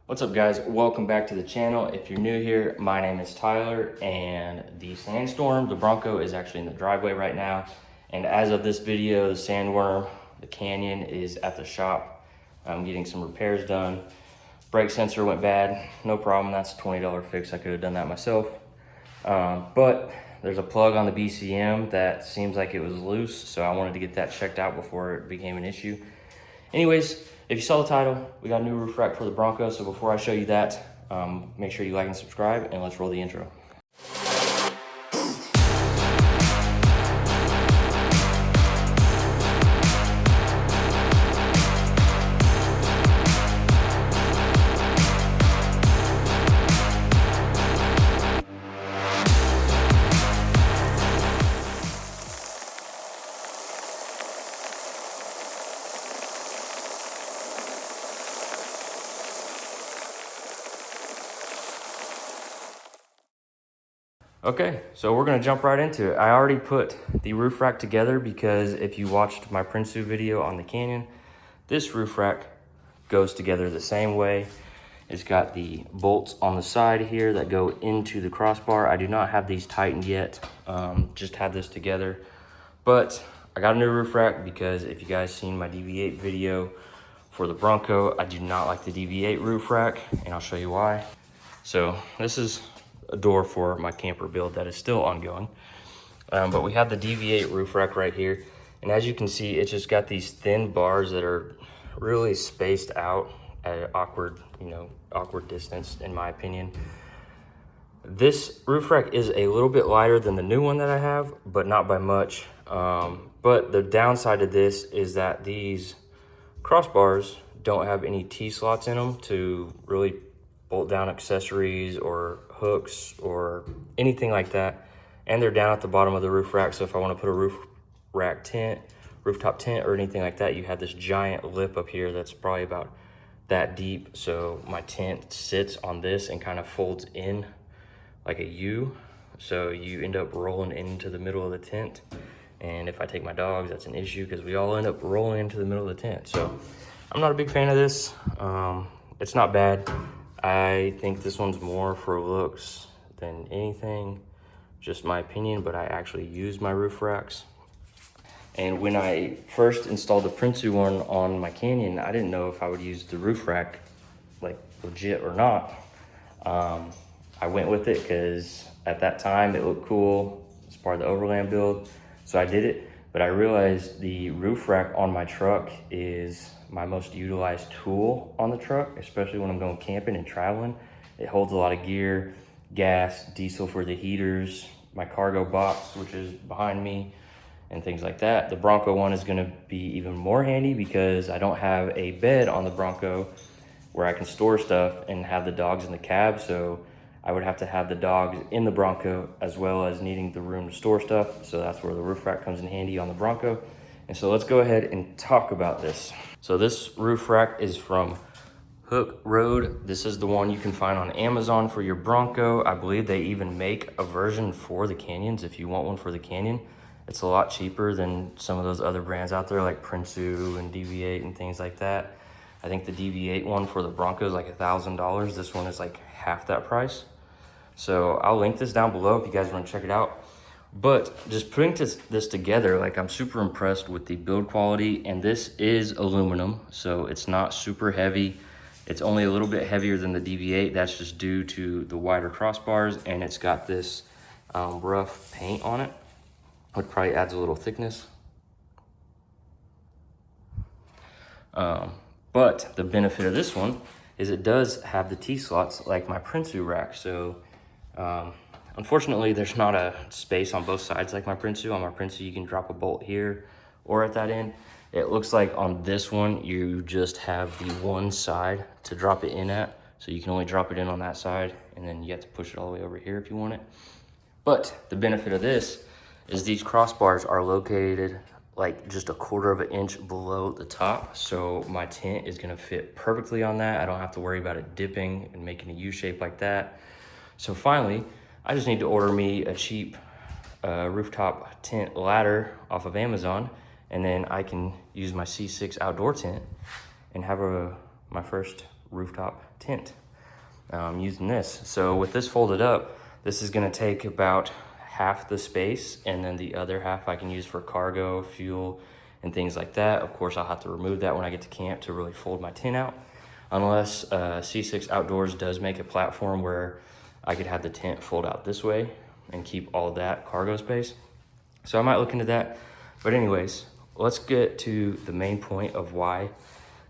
What's up guys, welcome back to the channel. If you're new here, my name is Tyler, and the Sandstorm, the Bronco, is actually in the driveway right now. And as of this video, the Sandworm, the Canyon, is at the shop. I'm getting some repairs done. Brake sensor went bad, no problem, that's a $20 fix. I could have done that myself. But there's a plug on the BCM that seems like it was loose, so I wanted to get that checked out before it became an issue. Anyways, if you saw the title, we got a new roof rack for the Bronco, so before I show you that, make sure you like and subscribe, and let's roll the intro. Okay, so we're gonna jump right into it. I already put the roof rack together because if you watched my Prinsu video on the Canyon, this roof rack goes together the same way. It's got the bolts on the side here that go into the crossbar. I do not have these tightened yet, just had this together. But I got a new roof rack because if you guys seen my DV8 video for the Bronco, I do not like the DV8 roof rack, and I'll show you why. So this is a door for my camper build that is still ongoing. But we have the DV8 roof rack right here. And as you can see, it's just got these thin bars that are really spaced out at an awkward distance, in my opinion. This roof rack is a little bit lighter than the new one that I have, but not by much. But the downside of this is that these crossbars don't have any T-slots in them to really bolt down accessories or hooks or anything like that, and they're down at the bottom of the roof rack. So if I want to put a rooftop tent or anything like that, you have this giant lip up here that's probably about that deep, so my tent sits on this and kind of folds in like a U, so you end up rolling into the middle of the tent. And if I take my dogs, that's an issue because we all end up rolling into the middle of the tent. So I'm not a big fan of this. It's not bad. I think this one's more for looks than anything, just my opinion, but I actually use my roof racks. And when I first installed the Prinsu one on my Canyon, I didn't know if I would use the roof rack like legit or not. I went with it because at that time it looked cool. It's part of the overland build, so I did it. But I realized the roof rack on my truck is my most utilized tool on the truck, especially when I'm going camping and traveling. It holds a lot of gear, gas, diesel for the heaters, my cargo box, which is behind me, and things like that. The Bronco one is gonna be even more handy because I don't have a bed on the Bronco where I can store stuff and have the dogs in the cab, so I would have to have the dogs in the Bronco as well as needing the room to store stuff. So that's where the roof rack comes in handy on the Bronco. And so let's go ahead and talk about this. So this roof rack is from Hooke Road. This is the one you can find on Amazon for your Bronco. I believe they even make a version for the Canyons if you want one for the Canyon. It's a lot cheaper than some of those other brands out there like Prinsu and DV8 and things like that. I think the DV8 one for the Bronco is like $1,000. This one is like half that price. So I'll link this down below if you guys want to check it out. But just putting this together, like, I'm super impressed with the build quality, and this is aluminum, so it's not super heavy. It's only a little bit heavier than the DV8. That's just due to the wider crossbars, and it's got this rough paint on it, which probably adds a little thickness. But the benefit of this one is it does have the T-slots like my Prinsu rack. So unfortunately, there's not a space on both sides like my Prinsu. On my Prinsu, you can drop a bolt here or at that end. It looks like on this one, you just have the one side to drop it in at. So you can only drop it in on that side, and then you have to push it all the way over here if you want it. But the benefit of this is these crossbars are located like just 1/4 of an inch below the top. So my tent is gonna fit perfectly on that. I don't have to worry about it dipping and making a U shape like that. So finally, I just need to order me a cheap rooftop tent ladder off of Amazon, and then I can use my C6 outdoor tent and have my first rooftop tent using this. So with this folded up, this is gonna take about half the space, and then the other half I can use for cargo, fuel, and things like that. Of course, I'll have to remove that when I get to camp to really fold my tent out, unless C6 Outdoors does make a platform where I could have the tent fold out this way and keep all that cargo space. So I might look into that. But anyways, let's get to the main point of why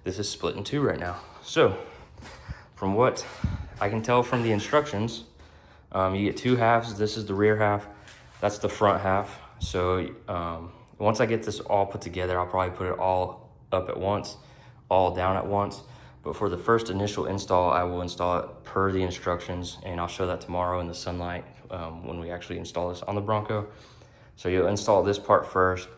this is split in two right now. So from what I can tell from the instructions, you get two halves. This is the rear half, that's the front half. So once I get this all put together, I'll probably put it all up at once, all down at once. But for the first initial install, I will install it per the instructions, and I'll show that tomorrow in the sunlight when we actually install this on the Bronco. So you'll install this part first.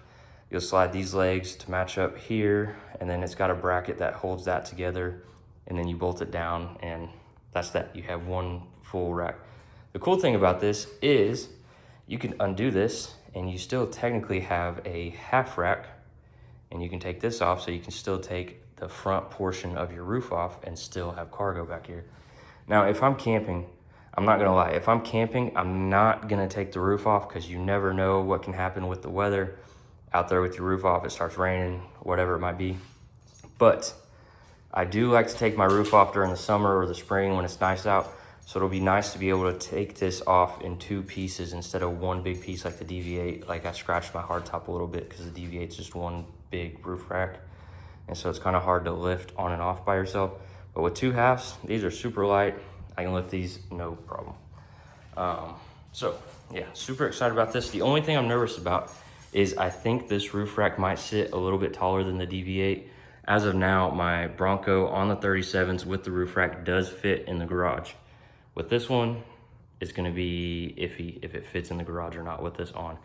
You'll slide these legs to match up here, and then it's got a bracket that holds that together, and then you bolt it down, and that's that. You have one full rack. The cool thing about this is you can undo this, and you still technically have a half rack, and you can take this off, so you can still take the front portion of your roof off and still have cargo back here. Now, if I'm camping, I'm not gonna lie, if I'm camping, I'm not gonna take the roof off, because you never know what can happen with the weather. Out there with your roof off, it starts raining, whatever it might be. But I do like to take my roof off during the summer or the spring when it's nice out. So it'll be nice to be able to take this off in two pieces instead of one big piece like the DV8. Like I scratched my hardtop a little bit because the DV8 is just one big roof rack. And so it's kind of hard to lift on and off by yourself. But with two halves, these are super light. I can lift these no problem. So yeah, super excited about this. The only thing I'm nervous about is I think this roof rack might sit a little bit taller than the DV8. As of now, my Bronco on the 37s with the roof rack does fit in the garage. With this one, it's gonna be iffy if it fits in the garage or not with this on.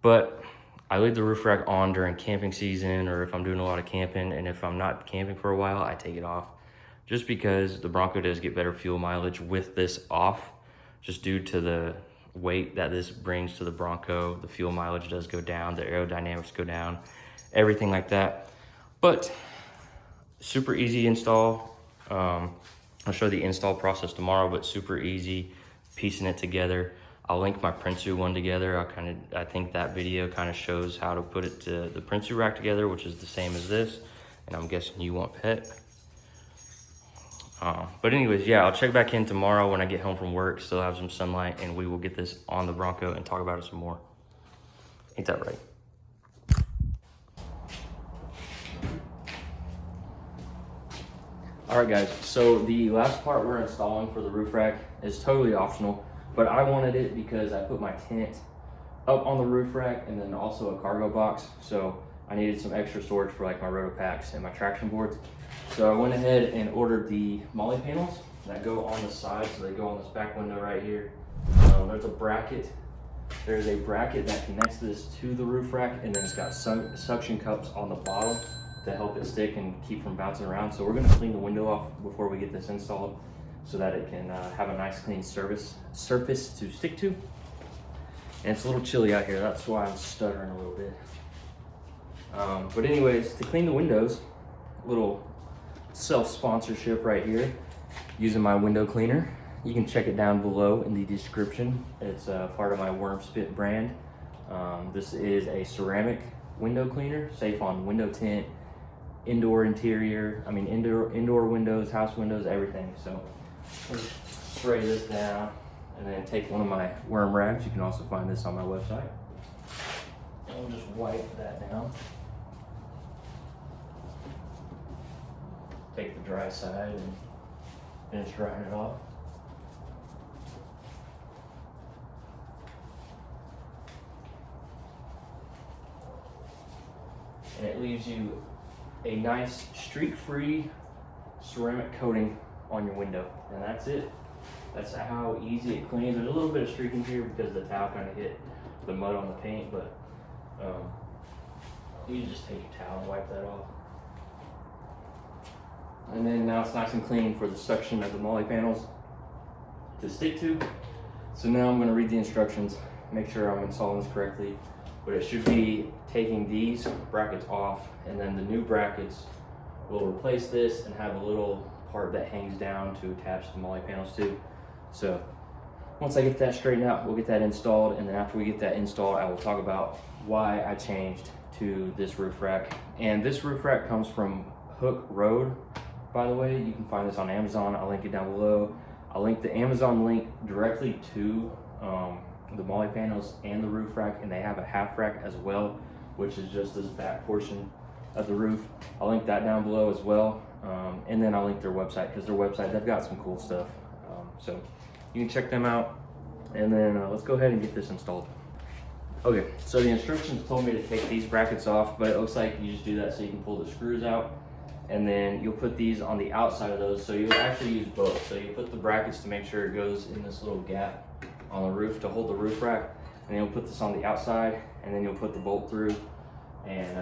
But I leave the roof rack on during camping season, or if I'm doing a lot of camping, and if I'm not camping for a while, I take it off. Just because the Bronco does get better fuel mileage with this off, just due to the weight that this brings to the Bronco. The fuel mileage does go down, the aerodynamics go down, everything like that. But super easy install. I'll show the install process tomorrow, but super easy piecing it together. I'll link my Prinsu one together. I think that video kind of shows how to put it to the Prinsu rack together, which is the same as this. And I'm guessing you want pet. But anyways, yeah, I'll check back in tomorrow when I get home from work, still have some sunlight, and we will get this on the Bronco and talk about it some more. Ain't that right? All right, guys, so the last part we're installing for the roof rack is totally optional, but I wanted it because I put my tent up on the roof rack and then also a cargo box. So I needed some extra storage for like my roto packs and my traction boards. So I went ahead and ordered the MOLLE panels that go on the side. So they go on this back window right here. There's a bracket. There's a bracket that connects this to the roof rack, and then it's got suction cups on the bottom to help it stick and keep from bouncing around. So we're gonna clean the window off before we get this installed so that it can have a nice clean surface to stick to. And it's a little chilly out here, that's why I'm stuttering a little bit. But anyways, to clean the windows, little self-sponsorship right here, using my window cleaner. You can check it down below in the description. It's part of my Worm Spit brand. This is a ceramic window cleaner, safe on window tint, indoor interior, indoor windows, house windows, everything. So let's spray this down and then take one of my worm rags. You can also find this on my website. And we'll just wipe that down. Take the dry side and finish drying it off. And it leaves you a nice streak-free ceramic coating on your window. And that's it. That's how easy it cleans. There's a little bit of streaking here because the towel kind of hit the mud on the paint, but you just take your towel and wipe that off. And then now it's nice and clean for the suction of the MOLLE panels to stick to. So now I'm going to read the instructions, make sure I'm installing this correctly. But it should be taking these brackets off, and then the new brackets will replace this and have a little part that hangs down to attach the MOLLE panels to. So once I get that straightened out, we'll get that installed, and then after we get that installed, I will talk about why I changed to this roof rack. And this roof rack comes from Hooke Road, by the way. You can find this on Amazon. I'll link it down below. I'll link the Amazon link directly to the MOLLE panels and the roof rack, and they have a half rack as well, which is just this back portion of the roof. I'll link that down below as well, and then I'll link their website, because their website, they've got some cool stuff, so you can check them out. And then let's go ahead and get this installed. Okay, so the instructions told me to take these brackets off, but it looks like you just do that so you can pull the screws out, and then you'll put these on the outside of those. So you'll actually use both. So you put the brackets to make sure it goes in this little gap on the roof to hold the roof rack, and then you'll put this on the outside, and then you'll put the bolt through, and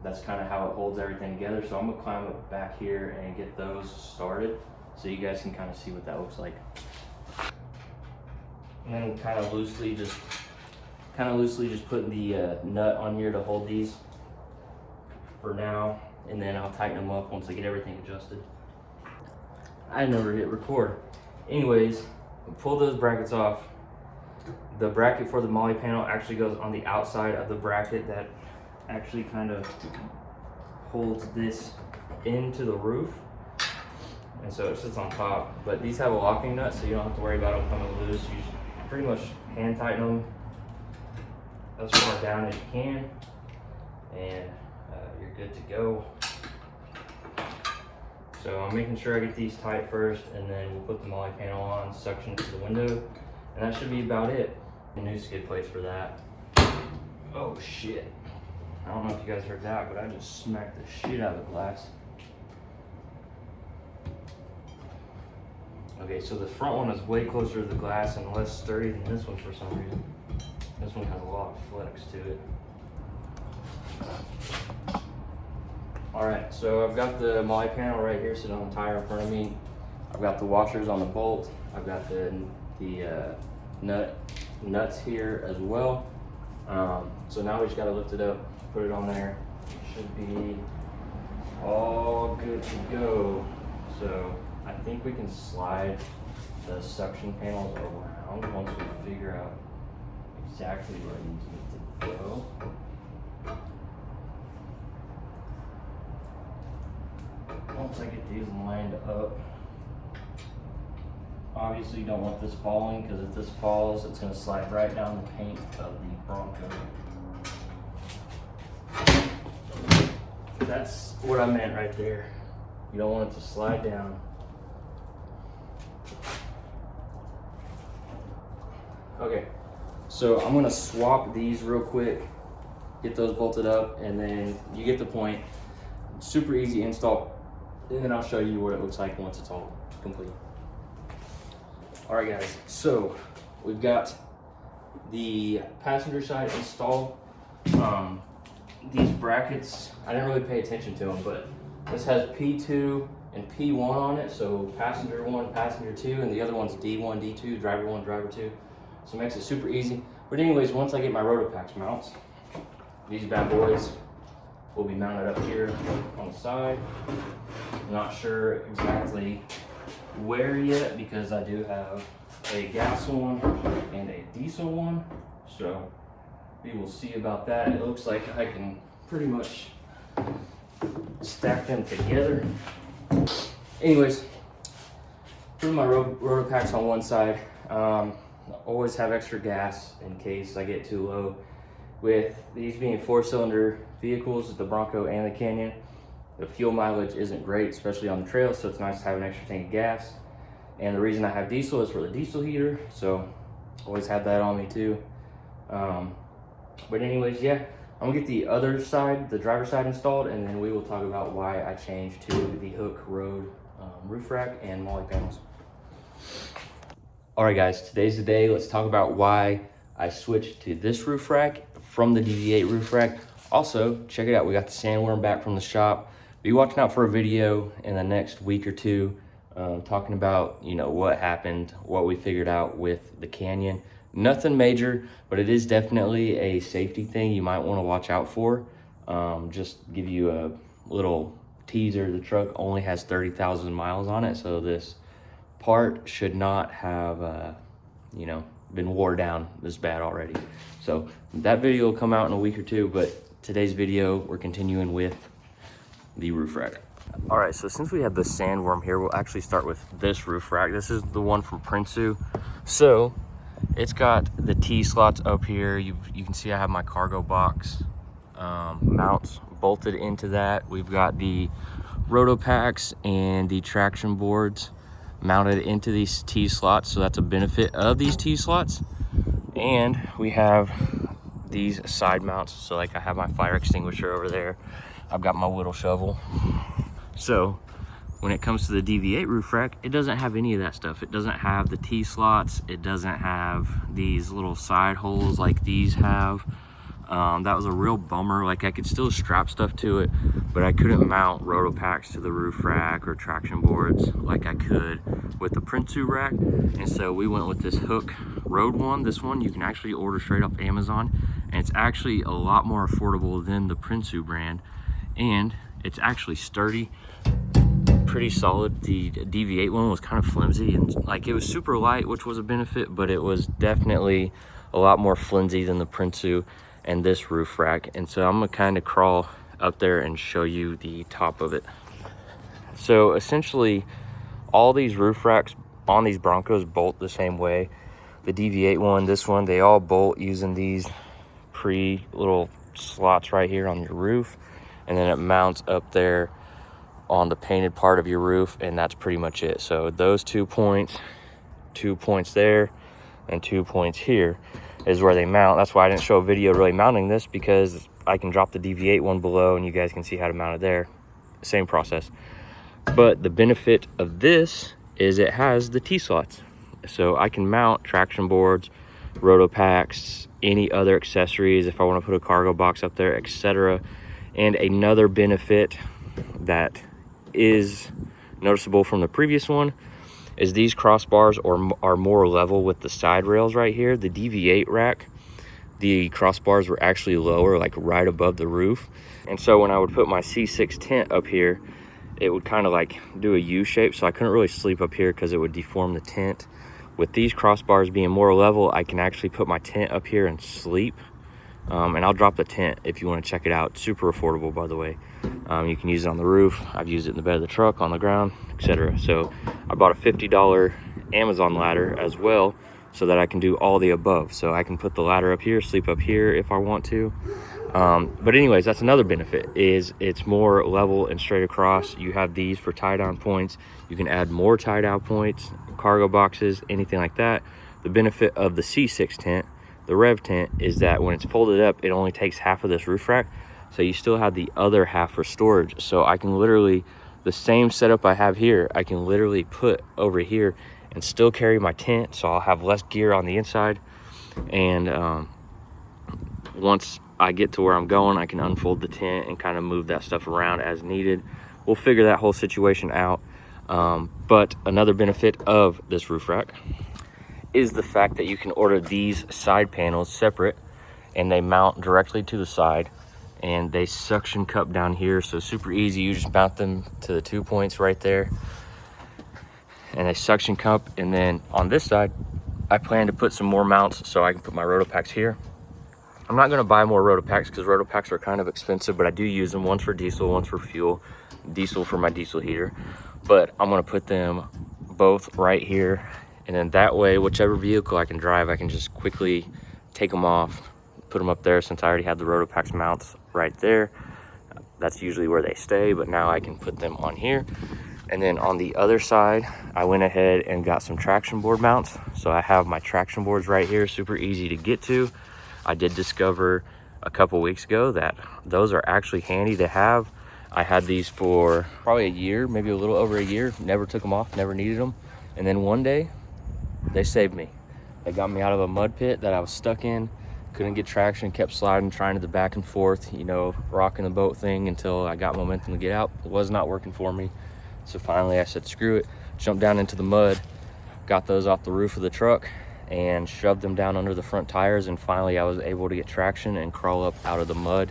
that's kind of how it holds everything together. So I'm gonna climb up back here and get those started so you guys can kind of see what that looks like. And then kind of loosely just put the nut on here to hold these for now, and then I'll tighten them up once I get everything adjusted. I never hit record. Anyways, pull those brackets off. The bracket for the MOLLE panel actually goes on the outside of the bracket that actually kind of holds this into the roof, and so it sits on top. But these have a locking nut, so you don't have to worry about them coming loose. You just pretty much hand tighten them as far down as you can, and you're good to go. So I'm making sure I get these tight first, and then we'll put the MOLLE panel on, suction to the window, and that should be about it. New skid plates for that. Oh shit. I don't know if you guys heard that, but I just smacked the shit out of the glass. Okay, so the front one is way closer to the glass and less sturdy than this one for some reason. This one has a lot of flex to it. All right, so I've got the MOLLE panel right here sitting on the tire in front of me. I've got the washers on the bolt. I've got the nuts here as well. So now we just gotta lift it up, put it on there. It should be all good to go. So I think we can slide the suction panels around once we figure out exactly where these need to go. Once I get these lined up, obviously you don't want this falling, because if this falls, it's going to slide right down the paint of the Bronco. That's what I meant right there. You don't want it to slide down. Okay, so I'm going to swap these real quick, get those bolted up, and then you get the point. Super easy install, and then I'll show you what it looks like once it's all complete. All right guys, so we've got the passenger side installed. These brackets, I didn't really pay attention to them, but this has P2 and P1 on it, so passenger 1, passenger 2, and the other one's D1, D2, driver 1, driver 2. So it makes it super easy. But anyways, once I get my Rotopax mounts, these bad boys will be mounted up here on the side. I'm not sure exactly where yet, because I do have a gas one and a diesel one, so we will see about that. It looks like I can pretty much stack them together. Anyways, put my Rotopax on one side. Always have extra gas in case I get too low. With these being 4-cylinder vehicles, the Bronco and the Canyon, the fuel mileage isn't great, especially on the trail, so it's nice to have an extra tank of gas. And the reason I have diesel is for the diesel heater, so always have that on me too. But anyways, yeah, I'm gonna get the other side, the driver's side, installed, and then we will talk about why I changed to the Hooke Road roof rack and MOLLE panels. All right guys, today's the day. Let's talk about why I switched to this roof rack from the DD8 roof rack. Also, check it out, we got the sandworm back from the shop. Be watching out for a video in the next week or two talking about, you know, what happened, what we figured out with the Canyon. Nothing major, but it is definitely a safety thing you might want to watch out for. Just give you a little teaser, the truck only has 30,000 miles on it, so this part should not have, you know, been wore down this bad already. So that video will come out in a week or two, but today's video, we're continuing with the roof rack. All right, so since we have the sandworm here, we'll actually start with this roof rack. This is the one from Prinsu. So it's got the T-slots up here. You can see I have my cargo box mounts bolted into that. We've got the roto packs and the traction boards mounted into these T-slots, so that's a benefit of these T-slots. And we have these side mounts, so like I have my fire extinguisher over there. I've got my whittle shovel. So when it comes to the DV8 roof rack, it doesn't have any of that stuff. It doesn't have the T-slots. It doesn't have these little side holes like these have. That was a real bummer. Like, I could still strap stuff to it, but I couldn't mount roto packs to the roof rack or traction boards like I could with the Prinsu rack. And so we went with this Hooke Road one. This one you can actually order straight off Amazon, and it's actually a lot more affordable than the Prinsu brand, and it's actually sturdy, pretty solid. The DV8 one was kind of flimsy, and like, it was super light, which was a benefit, but it was definitely a lot more flimsy than the Prinsu and this roof rack. And so I'm gonna kind of crawl up there and show you the top of it. So essentially all these roof racks on these Broncos bolt the same way. The DV8 one, this one, they all bolt using these little slots right here on your roof, and then it mounts up there on the painted part of your roof, and that's pretty much it. So those 2 points, 2 points there, and 2 points here is where they mount. That's why I didn't show a video really mounting this, because I can drop the DV8 one below and you guys can see how to mount it there. Same process. But the benefit of this is it has the T-slots. So I can mount traction boards, roto packs, any other accessories if I want to put a cargo box up there, etc. And another benefit that is noticeable from the previous one is these crossbars are more level with the side rails right here. The DV8 rack, the crossbars were actually lower, like right above the roof. And so when I would put my C6 tent up here, it would kind of like do a U shape, so I couldn't really sleep up here because it would deform the tent. With these crossbars being more level, I can actually put my tent up here and sleep. And I'll drop the tent if you want to check it out. Super affordable, by the way. You can use it on the roof. I've used it in the bed of the truck, on the ground, etc. So I bought a $50 Amazon ladder as well, so that I can do all the above. So I can put the ladder up here, sleep up here if I want to. But anyways, that's another benefit, is it's more level and straight across. You have these for tie down points. You can add more tie down points, cargo boxes, anything like that. The benefit of the C6 tent, the Rev tent, is that when it's folded up, it only takes half of this roof rack, so you still have the other half for storage. So I can literally, the same setup I have here, I can literally put over here and still carry my tent, so I'll have less gear on the inside. And once I get to where I'm going, I can unfold the tent and kind of move that stuff around as needed. We'll figure that whole situation out. But another benefit of this roof rack is the fact that you can order these side panels separate, and they mount directly to the side, and they suction cup down here. So super easy. You just mount them to the 2 points right there, and they suction cup. And then on this side, I plan to put some more mounts so I can put my roto packs here. I'm not going to buy more roto packs because roto packs are kind of expensive, but I do use them. One's for diesel, one's for fuel. Diesel for my diesel heater. But I'm going to put them both right here, and then that way, whichever vehicle I can drive, I can just quickly take them off, put them up there. Since I already had the roto packs mounts right there, that's usually where they stay, but now I can put them on here. And then on the other side, I went ahead and got some traction board mounts. So I have my traction boards right here, super easy to get to. I did discover a couple weeks ago that those are actually handy to have. I had these for probably a year, maybe a little over a year, never took them off, never needed them. And then one day, they saved me. They got me out of a mud pit that I was stuck in, couldn't get traction, kept sliding, trying to the back and forth, you know, rocking the boat thing until I got momentum to get out. It was not working for me. So finally I said, screw it, jumped down into the mud, got those off the roof of the truck and shoved them down under the front tires. And finally I was able to get traction and crawl up out of the mud.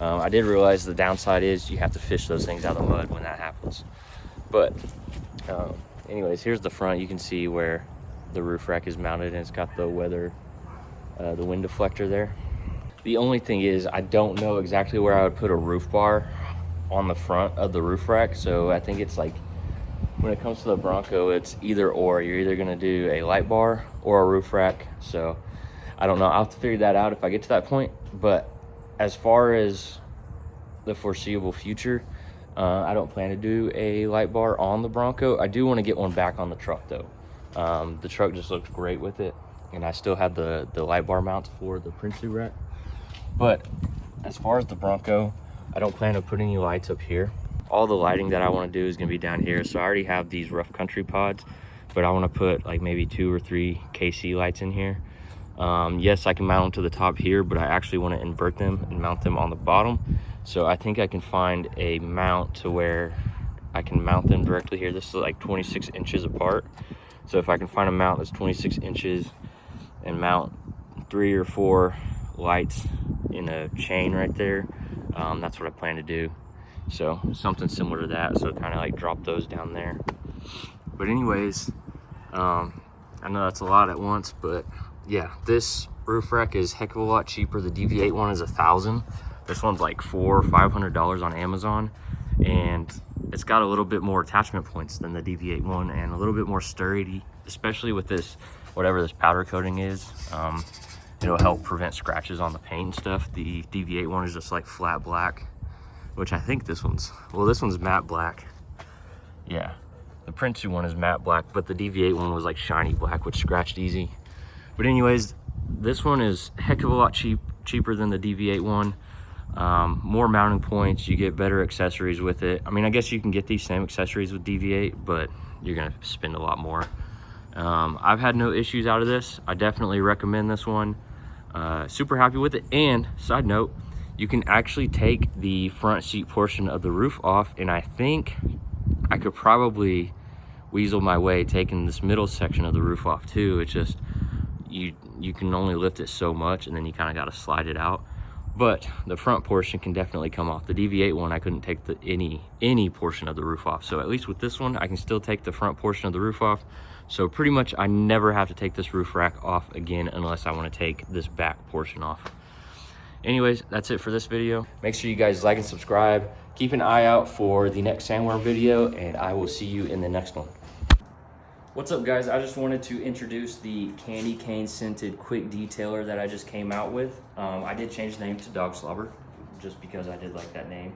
I did realize the downside is you have to fish those things out of the mud when that happens. But anyways, here's the front. You can see where the roof rack is mounted, and it's got the the wind deflector there. The only thing is I don't know exactly where I would put a roof bar on the front of the roof rack. So I think it's like, when it comes to the Bronco, it's either or. You're either gonna do a light bar or a roof rack. So I don't know, I'll have to figure that out if I get to that point. But as far as the foreseeable future, I don't plan to do a light bar on the Bronco. I do want to get one back on the truck though. The truck just looks great with it, and I still have the light bar mounts for the Princely rack. But as far as the Bronco, I don't plan to put any lights up here. All the lighting that I want to do is going to be down here. So I already have these rough country pods, but I want to put like maybe 2 or 3 KC lights in here. Yes, I can mount them to the top here, but I actually want to invert them and mount them on the bottom. So I think I can find a mount to where I can mount them directly here. This is like 26 inches apart. So if I can find a mount that's 26 inches and mount 3 or 4 lights in a chain right there, that's what I plan to do. So something similar to that, so kind of like drop those down there. But anyways, I know that's a lot at once, but yeah, this roof rack is a heck of a lot cheaper. The DV8 one is $1,000. This one's like $400 or $500 on Amazon, and it's got a little bit more attachment points than the DV8 one, and a little bit more sturdy, especially with this, whatever this powder coating is. It'll help prevent scratches on the paint and stuff. The DV8 one is just like flat black, which I think this one's, well, this one's matte black. Yeah, the Princey one is matte black, but the DV8 one was like shiny black, which scratched easy. But anyways, this one is a heck of a lot cheaper than the DV8 one. More mounting points, you get better accessories with it. I mean, I guess you can get these same accessories with DV8, but you're gonna spend a lot more. I've had no issues out of this. I definitely recommend this one. Super happy with it. And side note, you can actually take the front seat portion of the roof off, and I think I could probably weasel my way taking this middle section of the roof off too. It's just you can only lift it so much, and then you kind of got to slide it out. But the front portion can definitely come off. The DV8 one, I couldn't take any portion of the roof off. So at least with this one, I can still take the front portion of the roof off. So pretty much I never have to take this roof rack off again unless I want to take this back portion off. Anyways, that's it for this video. Make sure you guys like and subscribe. Keep an eye out for the next sandworm video, and I will see you in the next one. What's up, guys? I just wanted to introduce the candy cane scented quick detailer that I just came out with. I did change the name to Dog Slobber just because I did like that name.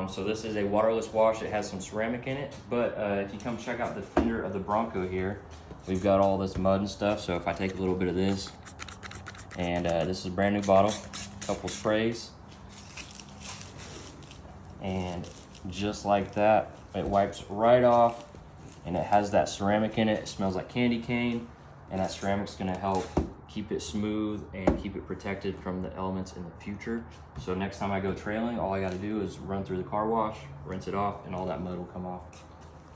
So this is a waterless wash. It has some ceramic in it, but if you come check out the fender of the Bronco here, we've got all this mud and stuff. So if I take a little bit of this, and this is a brand new bottle, couple sprays, and just like that, it wipes right off. And it has that ceramic in it. It smells like candy cane, and that ceramic's gonna help keep it smooth and keep it protected from the elements in the future. So next time I go trailing, all I gotta do is run through the car wash, rinse it off, and all that mud will come off.